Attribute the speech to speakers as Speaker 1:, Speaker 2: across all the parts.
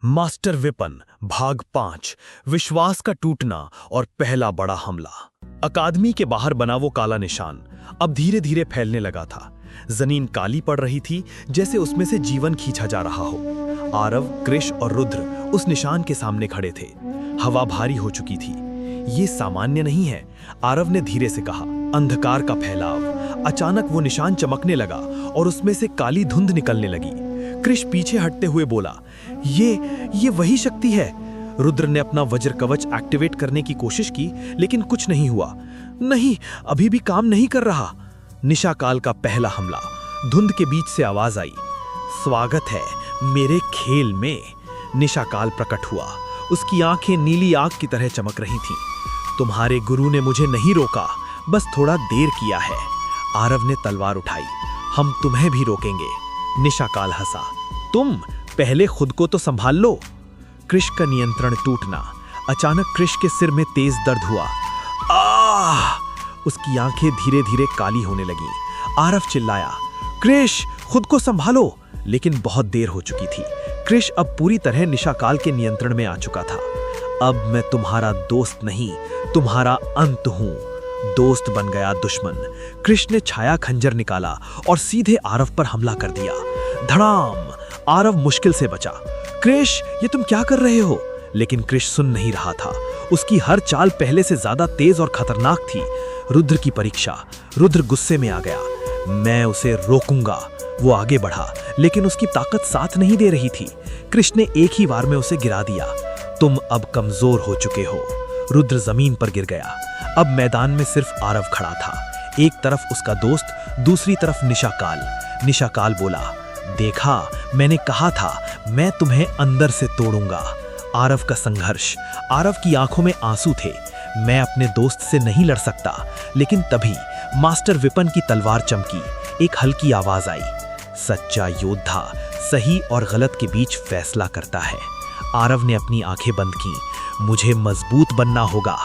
Speaker 1: Master weapon भाग 5 विश्वास का टूटना और पहला बड़ा हमला। अकादमी के बाहर बना वो काला निशान अब धीरे धीरे फैलने लगा था। जमीन काली पड़ रही थी, जैसे उसमें से जीवन खींचा जा रहा हो। आरव, कृष और रुद्र उस निशान के सामने खड़े थे। हवा भारी हो चुकी थी। ये सामान्य नहीं है, आरव ने धीरे से कहा। अंधकार का फैलाव। अचानक वो निशान चमकने लगा और उसमें से काली धुंध निकलने लगी। कृष पीछे हटते हुए बोला, ये वही शक्ति है। रुद्र ने अपना वज्र कवच एक्टिवेट करने की कोशिश की, लेकिन कुछ नहीं हुआ। नहीं, अभी भी काम नहीं कर रहा। निशाकाल का पहला हमला। धुंध के बीच से आवाज आई, स्वागत है मेरे खेल में। निशाकाल प्रकट हुआ। उसकी आंखें नीली आग की तरह चमक रही थीं। तुम्हारे गुरु ने मुझे नहीं रोका, बस थोड़ा देर किया है। आरव ने तलवार उठाई। हम तुम्हें भी रोकेंगे। निशाकाल हंसा। तुम पहले खुद को तो संभाल लो। कृष का नियंत्रण टूटना। अचानक कृष के सिर में तेज दर्द हुआ। उसकी आंखें धीरे धीरे काली होने लगीं। आरव चिल्लाया, कृष खुद को संभालो, लेकिन बहुत देर हो चुकी थी। कृष अब पूरी तरह निशाकाल के नियंत्रण में आ चुका था। अब मैं तुम्हारा दोस्त नहीं, तुम्हारा अंत हूं। दोस्त बन गया दुश्मन। कृष ने छाया खंजर निकाला और सीधे आरव पर हमला कर दिया। धड़ाम! आरव मुश्किल से बचा। कृष, ये तुम क्या कर रहे हो? लेकिन कृष सुन नहीं रहा था। उसकी हर चाल पहले से ज्यादा तेज और खतरनाक थी। रुद्र की परीक्षा। रुद्र गुस्से में आ गया। मैं उसे रोकूंगा। वो आगे बढ़ा, लेकिन उसकी ताकत साथ नहीं दे रही थी। कृष ने एक ही वार में उसे गिरा दिया। तुम अब कमजोर हो चुके हो। रुद्र जमीन पर गिर गया। अब मैदान में सिर्फ आरव खड़ा था। एक तरफ उसका दोस्त, दूसरी तरफ निशाकाल। निशाकाल बोला, देखा, मैंने कहा था मैं तुम्हें अंदर से तोड़ूंगा। आरव का संघर्ष। आरव की आंखों में आंसू थे। मैं अपने दोस्त से नहीं लड़ सकता। लेकिन तभी मास्टर विपन की तलवार चमकी। एक हल्की आवाज आई, सच्चा योद्धा सही और गलत के बीच फैसला करता है। आरव ने अपनी आंखें बंद की। मुझे मजबूत बनना होगा।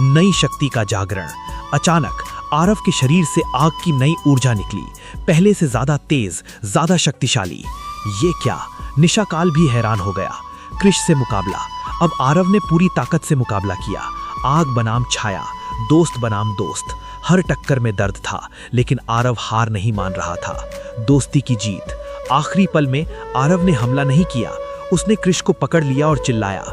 Speaker 1: नई शक्ति का जागरण। अचानक आरव के शरीर से आग की नई ऊर्जा निकली, पहले से ज्यादा तेज, ज्यादा शक्तिशाली। ये क्या? निशाकाल भी हैरान हो गया। कृष से मुकाबला। अब आरव ने पूरी ताकत से मुकाबला किया। आग बनाम छाया, दोस्त बनाम दोस्त। हर टक्कर में दर्द था, लेकिन आरव हार नहीं मान रहा था। दोस्ती की जीत। आखिरी पल में आरव ने हमला नहीं किया। उसने कृष को पकड़ लिया और चिल्लाया,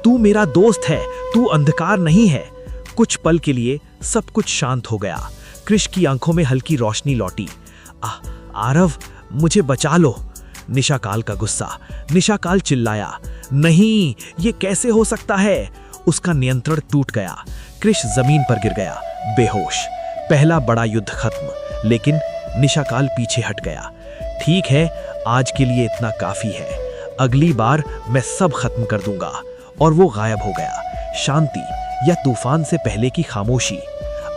Speaker 1: तू मेरा दोस्त है, तू अंधकार नहीं है। कुछ पल के लिए सब कुछ शांत हो गया। कृष की आंखों में हल्की रोशनी लौटी। आरव, मुझे बचा लो। निशाकाल का गुस्सा। निशाकाल चिल्लाया, नहीं, ये कैसे हो सकता है? उसका नियंत्रण टूट गया। कृष जमीन पर गिर गया, बेहोश। पहला बड़ा युद्ध खत्म, लेकिन निशाकाल पीछे हट गया। ठीक है, आज के लिए इतना काफी है। अगली बार मैं सब खत्म कर दूंगा। और वो गायब हो गया। शांति या तूफान से पहले की खामोशी।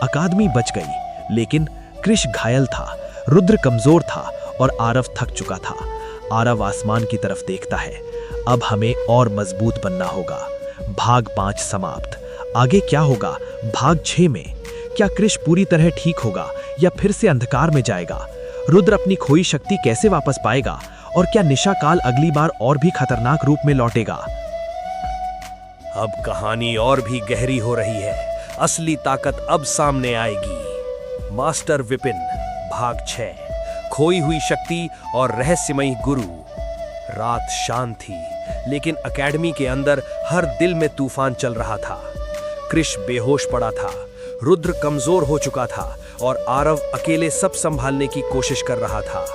Speaker 1: अकादमी बच गई, लेकिन कृष घायल था। रुद्र कमजोर था और आरव थक चुका था। आरव आसमान की तरफ देखता है। अब हमें और मजबूत बनना होगा। भाग 5 समाप्त। आगे क्या होगा भाग 6 में? क्या कृष पूरी तरह ठीक होगा या फिर से अंधकार में जाएगा? रुद्र अपनी खोई शक्ति कैसे वापस पाएगा? और क्या निशाकाल अगली बार और भी खतरनाक रूप में लौटेगा?
Speaker 2: अब कहानी और भी गहरी हो रही है। असली ताकत अब सामने आएगी। मास्टर विपिन भाग 6। खोई हुई शक्ति और रहस्यमयी गुरु। रात शांत थी, लेकिन एकेडमी के अंदर हर दिल में तूफान चल रहा था। कृष बेहोश पड़ा था। रुद्र कमजोर हो चुका था और आरव अकेले सब संभालने की कोशिश कर रहा था।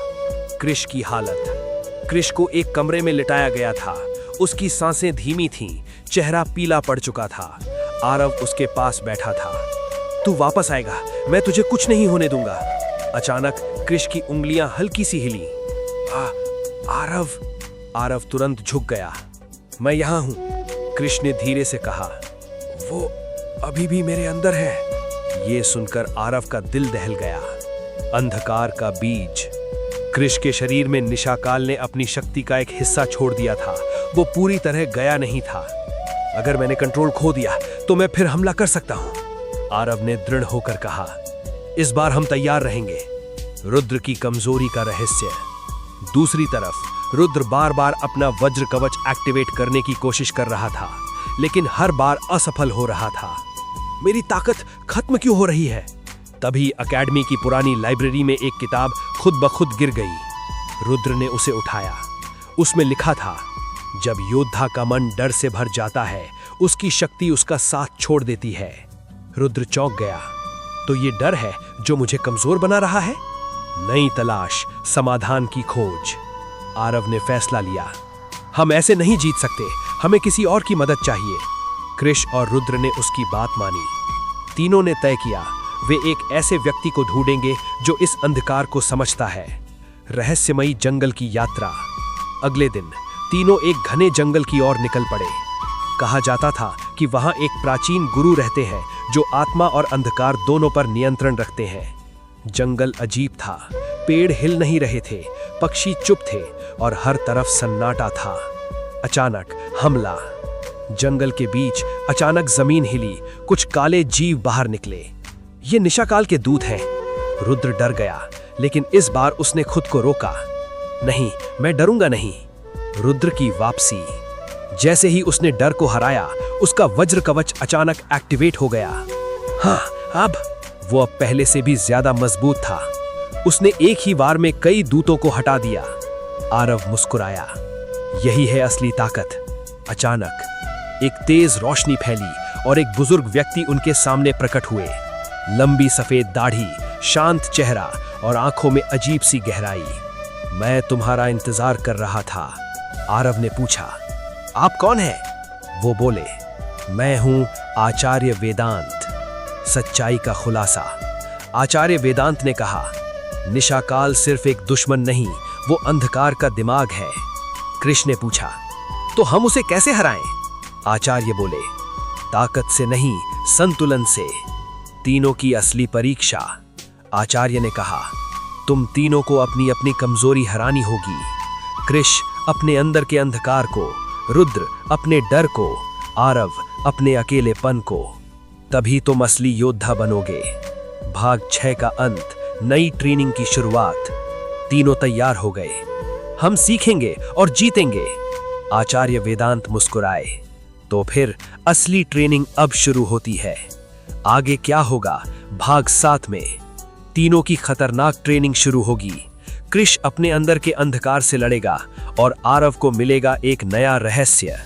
Speaker 2: कृष की हालत। कृष को एक कमरे में लिटाया गया था। उसकी सांसें धीमी थीं, चेहरा पीला पड़ चुका था। आरव उसके पास बैठा था। तू वापस आएगा, मैं तुझे कुछ नहीं होने दूंगा। अचानक कृष की उंगलियां हल्की सी हिली। आरव। आरव तुरंत झुक गया। मैं यहां हूं, कृष ने धीरे से कहा। वो अभी भी मेरे अंदर है। ये सुनकर आरव का दिल दहल गया। अंधकार का बीज। कृष के शरीर में निशाकाल ने अपनी शक्ति का एक हिस्सा छोड़ दिया था। वो पूरी तरह गया नहीं था। अगर मैंने कंट्रोल खो दिया तो मैं फिर हमला कर सकता हूं, आरव ने दृढ़ होकर कहा। इस बार हम तैयार रहेंगे। रुद्र की कमजोरी का रहस्य। दूसरी तरफ रुद्र बार बार अपना वज्र कवच एक्टिवेट करने की कोशिश कर रहा था, लेकिन हर बार असफल हो रहा था। मेरी ताकत खत्म क्यों हो रही है? तभी अकेडमी की पुरानी लाइब्रेरी में एक किताब खुद ब खुद गिर गई। रुद्र ने उसे उठाया। उसमें लिखा था, जब योद्धा का मन डर से भर जाता है, उसकी शक्ति उसका साथ छोड़ देती है। रुद्र चौंक गया। तो ये डर है जो मुझे कमजोर बना रहा है? नई तलाश, समाधान की खोज। आरव ने फैसला लिया, हम ऐसे नहीं जीत सकते, हमें किसी और की मदद चाहिए। कृष और रुद्र ने उसकी बात मानी। तीनों ने तय किया, वे एक ऐसे व्यक्ति को ढूंढेंगे जो इस अंधकार को समझता है। रहस्यमयी जंगल की यात्रा। अगले दिन तीनों एक घने जंगल की ओर निकल पड़े। कहा जाता था कि वहां एक प्राचीन गुरु रहते हैं जो आत्मा और अंधकार दोनों पर नियंत्रण रखते हैं। जंगल अजीब था, पेड़ हिल नहीं रहे थे, पक्षी चुप थे और हर तरफ सन्नाटा था। अचानक हमला। जंगल के बीच अचानक जमीन हिली, कुछ काले जीव बाहर निकले। ये निशाकाल के दूत हैं। रुद्र डर गया, लेकिन इस बार उसने खुद को रोका। नहीं, मैं डरूंगा नहीं। रुद्र की वापसी। जैसे ही उसने डर को हराया, उसका वज्र कवच अचानक एक्टिवेट हो गया। हाँ, अब वो पहले से भी ज्यादा मजबूत था। उसने एक ही बार में कई दूतों को हटा दिया। आरव मुस्कुराया। यही है असली ताकत। अचानक एक तेज रोशनी फैली और एक बुजुर्ग व्यक्ति उनके सामने प्रकट हुए। लंबी सफेद दाढ़ी, शांत चेहरा और आंखों में अजीब सी गहराई। मैं तुम्हारा इंतजार कर रहा था। आरव ने पूछा, आप कौन हैं? वो बोले, मैं हूं आचार्य वेदांत। सच्चाई का खुलासा। आचार्य वेदांत ने कहा, निशाकाल सिर्फ एक दुश्मन नहीं, वो अंधकार का दिमाग है। कृष्ण ने पूछा, तो हम उसे कैसे हराएं? आचार्य बोले, ताकत से नहीं, संतुलन से। तीनों की असली परीक्षा। आचार्य ने कहा, तुम तीनों को अपनी अपनी कमजोरी हरानी होगी। कृष्ण अपने अंदर के अंधकार को, रुद्र अपने डर को, आरव अपने अकेलेपन को। तभी तुम असली योद्धा बनोगे। भाग 6 का अंत, नई ट्रेनिंग की शुरुआत। तीनों तैयार हो गए। हम सीखेंगे और जीतेंगे। आचार्य वेदांत मुस्कुराए। तो फिर असली ट्रेनिंग अब शुरू होती है। आगे क्या होगा? भाग 7 में तीनों की खतरनाक ट्रेनिंग शुरू होगी। कृष अपने अंदर के अंधकार से लड़ेगा और आरव को मिलेगा एक नया रहस्य।